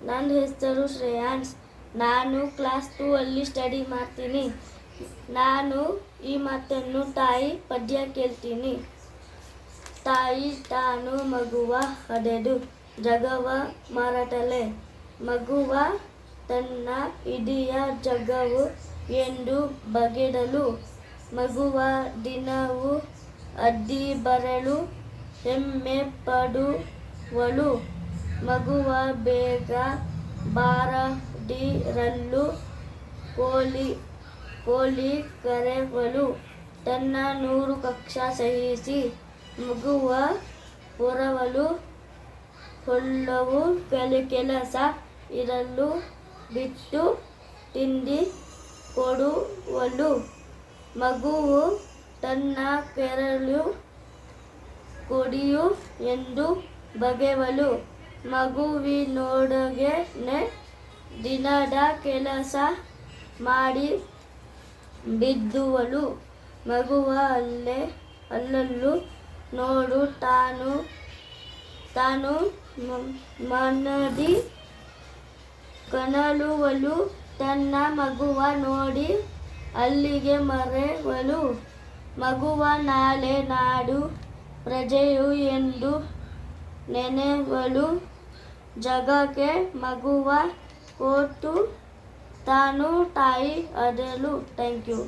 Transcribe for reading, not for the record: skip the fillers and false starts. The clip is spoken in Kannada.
ನನ್ನ ಹೆಸರು ಶ್ರೇಯಾನ್ಸ್. ನಾನು ಕ್ಲಾಸ್ 2 ಅಲ್ಲಿ ಸ್ಟಡಿ ಮಾಡ್ತೀನಿ. ನಾನು ಈ ಮಾತನ್ನು ತಾಯಿ ಪದ್ಯ ಕೇಳ್ತೀನಿ. ತಾಯಿ ತಾನು ಮಗುವ ಹಡೆದು ಜಗವ ಮರಟಲೆ, ಮಗುವ ತನ್ನ ಇಡಿಯ ಜಗವು ಎಂದು ಬಗೆಡಲು, ಮಗುವ ದಿನವು ಅದ್ದಿ ಬರಲು ಹೆಮ್ಮೆ ಪಡುವಳು, ಮಗುವ ಬೇಗ ಬಾರದಿರಲು ಕೋಲಿ ಕರೆವಳು, ತನ್ನ 100 ಕಕ್ಷಾ ಸಹಿಸಿ ಮಗುವ ಹೊರವಲು, ಹೊಲ್ಲವು ಕೆಲಸ ಇರಲು ಬಿಟ್ಟು ತಿಂಡಿ ಕೊಡುವಳು, ಮಗುವು ತನ್ನ ಕೆರಳು ಕೊಡಿಯು ಎಂದು ಬಗೆವಲು, ಮಗುವಿನೊಡನೆ ದಿನದ ಕೆಲಸ ಮಾಡಿ ಬಿದ್ದುವಳು, ಮಗುವ ಅಲ್ಲಲ್ಲೂ ನೋಡು ತಾನು ಮನದಿ ಕನಲುವಳು, ತನ್ನ ಮಗುವ ನೋಡಿ ಅಲ್ಲಿಗೆ ಮರೆವಳು, ಮಗುವ ನಾಳೆ ನಾಡು ಪ್ರಜೆಯು ಎಂದು ನೆನೆವಳು, ಜಗಕ್ಕೆ ಮಗುವ ಕೊಟ್ಟು ತಾನು ತಾಯಿ ಆದಳು. Thank you.